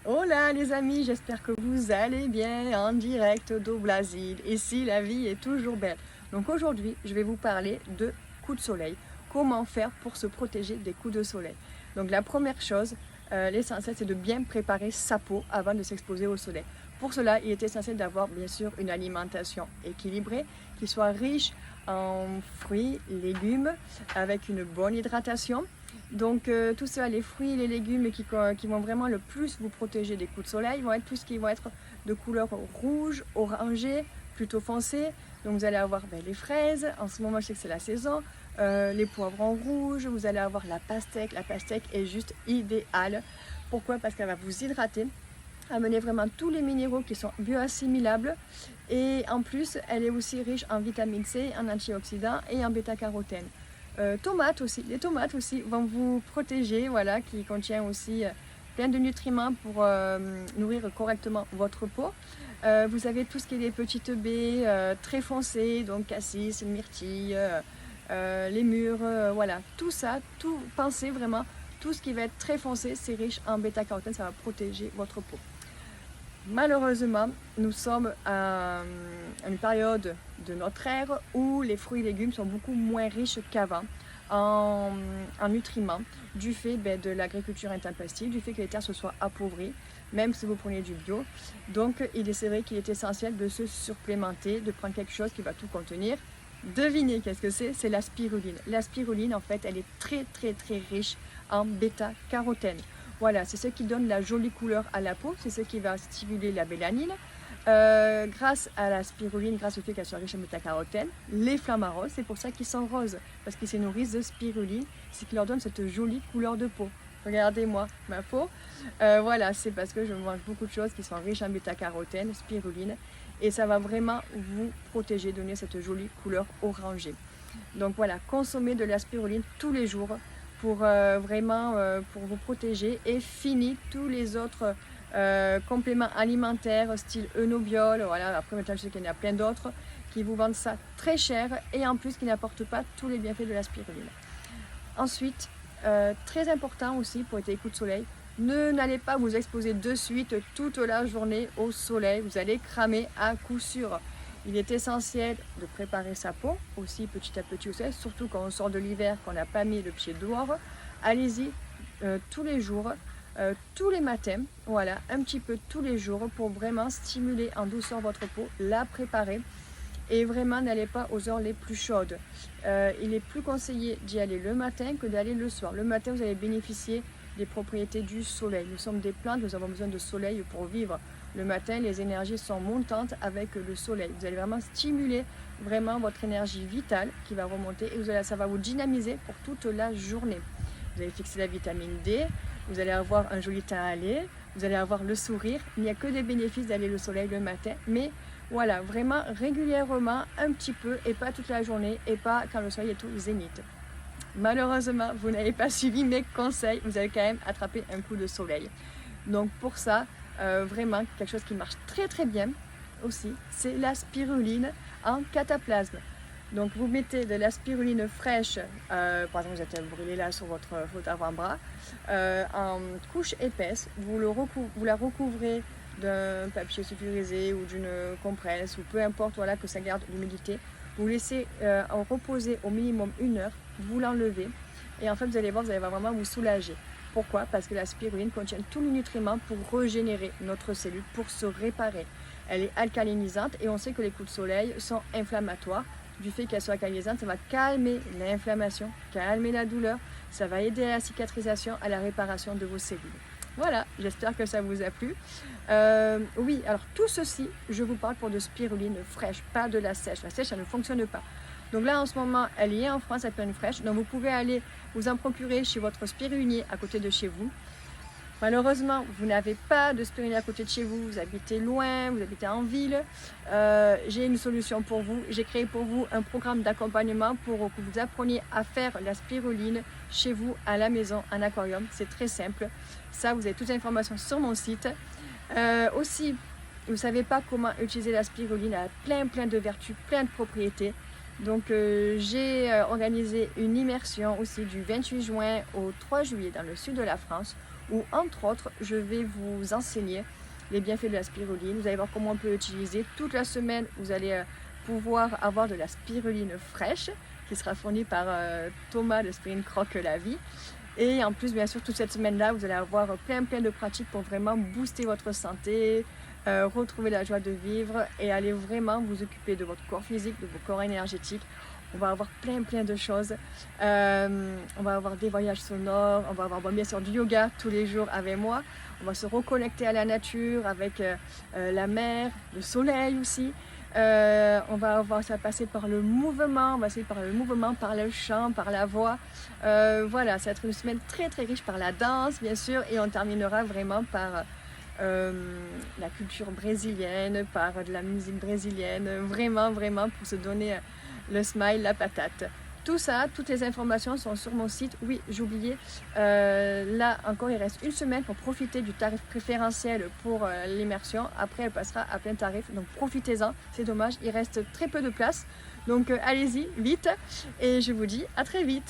Hola les amis, j'espère que vous allez bien en direct do Brasil. Ici, la vie est toujours belle. Donc aujourd'hui, je vais vous parler de coups de soleil. Comment faire pour se protéger des coups de soleil. Donc la première chose, l'essentiel, c'est de bien préparer sa peau avant de s'exposer au soleil. Pour cela, il est essentiel d'avoir bien sûr une alimentation équilibrée, qui soit riche en fruits, légumes, avec une bonne hydratation. Donc tout ça, les fruits et les légumes qui vont vraiment le plus vous protéger des coups de soleil vont être tout ce qui va être de couleur rouge, orangé, plutôt foncé. Donc vous allez avoir les fraises, en ce moment je sais que c'est la saison, les poivrons rouges, vous allez avoir la pastèque. La pastèque est juste idéale. Pourquoi? Parce qu'elle va vous hydrater, amener vraiment tous les minéraux qui sont bioassimilables, et en plus elle est aussi riche en vitamine C, en antioxydants et en bêta-carotène. Tomates aussi, les tomates aussi vont vous protéger, voilà, qui contient aussi plein de nutriments pour nourrir correctement votre peau. Vous avez tout ce qui est des petites baies très foncées, donc cassis, myrtille, les mûres, voilà, tout ça, pensez vraiment, tout ce qui va être très foncé, c'est riche en bêta-carotène, ça va protéger votre peau. Malheureusement, nous sommes à une période de notre ère où les fruits et légumes sont beaucoup moins riches qu'avant en nutriments, du fait de l'agriculture intempestive, du fait que les terres se soient appauvries, même si vous prenez du bio. Donc, c'est vrai qu'il est essentiel de se supplémenter, de prendre quelque chose qui va tout contenir. Devinez qu'est-ce que c'est? C'est la spiruline. La spiruline, en fait, elle est très riche en bêta-carotène. Voilà, c'est ce qui donne la jolie couleur à la peau, c'est ce qui va stimuler la mélanine. Grâce à la spiruline, grâce au fait qu'elle soit riche en bêta-carotène, les flamants roses, c'est pour ça qu'ils sont roses, parce qu'ils se nourrissent de spiruline, c'est qui leur donne cette jolie couleur de peau. Regardez-moi ma peau, voilà, c'est parce que je mange beaucoup de choses qui sont riches en bêta-carotène, spiruline, et ça va vraiment vous protéger, donner cette jolie couleur orangée. Donc voilà, consommez de la spiruline tous les jours pour vraiment pour vous protéger, et fini tous les autres compléments alimentaires style Eunobiol. Voilà, après maintenant je sais qu'il y en a plein d'autres qui vous vendent ça très cher et en plus qui n'apportent pas tous les bienfaits de la spiruline. Ensuite, très important aussi pour les coups de soleil, n'allez pas vous exposer de suite toute la journée au soleil, vous allez cramer à coup sûr. Il est essentiel de préparer sa peau aussi petit à petit au soleil, surtout quand on sort de l'hiver, qu'on n'a pas mis le pied dehors. Allez-y tous les jours, tous les matins, voilà, un petit peu tous les jours pour vraiment stimuler en douceur votre peau, la préparer. Et vraiment, n'allez pas aux heures les plus chaudes. Il est plus conseillé d'y aller le matin que d'aller le soir. Le matin, vous allez bénéficier des propriétés du soleil. Nous sommes des plantes, nous avons besoin de soleil pour vivre. Le matin, les énergies sont montantes avec le soleil. Vous allez vraiment stimuler vraiment votre énergie vitale qui va remonter, et ça va vous dynamiser pour toute la journée. Vous allez fixer la vitamine D, vous allez avoir un joli teint hâlé, vous allez avoir le sourire. Il n'y a que des bénéfices d'aller au soleil le matin, mais voilà, vraiment régulièrement, un petit peu, et pas toute la journée, et pas quand le soleil est au zénith. Malheureusement, vous n'avez pas suivi mes conseils, vous allez quand même attraper un coup de soleil. Donc pour ça, vraiment, quelque chose qui marche très bien aussi, c'est la spiruline en cataplasme. Donc vous mettez de la spiruline fraîche, par exemple vous êtes brûlé là sur votre avant-bras, en couche épaisse, vous la recouvrez d'un papier sulfurisé ou d'une compresse, ou peu importe, voilà, que ça garde l'humidité. Vous laissez en reposer au minimum 1 heure, vous l'enlevez, et en fait vous allez voir vraiment vous soulager. Pourquoi? Parce que la spiruline contient tous les nutriments pour régénérer notre cellule, pour se réparer. Elle est alcalinisante, et on sait que les coups de soleil sont inflammatoires. Du fait qu'elle soit alcalinisante, ça va calmer l'inflammation, calmer la douleur, ça va aider à la cicatrisation, à la réparation de vos cellules. Voilà, j'espère que ça vous a plu. Oui, alors tout ceci, je vous parle pour de spiruline fraîche, pas de la sèche. La sèche, ça ne fonctionne pas. Donc là, en ce moment, elle y est en France, elle peut être fraîche. Donc vous pouvez aller vous en procurer chez votre spirulinier à côté de chez vous. Malheureusement, vous n'avez pas de spiruline à côté de chez vous, vous habitez loin, vous habitez en ville. J'ai une solution pour vous. J'ai créé pour vous un programme d'accompagnement pour que vous appreniez à faire la spiruline chez vous, à la maison, en aquarium. C'est très simple. Ça, vous avez toutes les informations sur mon site. Aussi, vous ne savez pas comment utiliser la spiruline, elle a plein de vertus, plein de propriétés. Donc j'ai organisé une immersion aussi du 28 juin au 3 juillet dans le sud de la France, où entre autres je vais vous enseigner les bienfaits de la spiruline. Vous allez voir comment on peut l'utiliser. Toute la semaine vous allez pouvoir avoir de la spiruline fraîche qui sera fournie par Thomas de Spiruline Croque la Vie. Et en plus, bien sûr, toute cette semaine-là, vous allez avoir plein de pratiques pour vraiment booster votre santé, retrouver la joie de vivre et aller vraiment vous occuper de votre corps physique, de vos corps énergétiques. On va avoir plein de choses. On va avoir des voyages sonores, on va avoir bien sûr du yoga tous les jours avec moi. On va se reconnecter à la nature avec la mer, le soleil aussi. On va passer par le mouvement, on va passer par le mouvement, par le chant, par la voix. Voilà, ça va être une semaine très riche par la danse bien sûr, et on terminera vraiment par la culture brésilienne, par de la musique brésilienne, vraiment pour se donner le smile, la patate. Tout ça, toutes les informations sont sur mon site. Oui, j'oubliais, là encore il reste une semaine pour profiter du tarif préférentiel pour l'immersion. Après elle passera à plein tarif, donc profitez-en, c'est dommage, il reste très peu de place. Donc allez-y, vite, et je vous dis à très vite.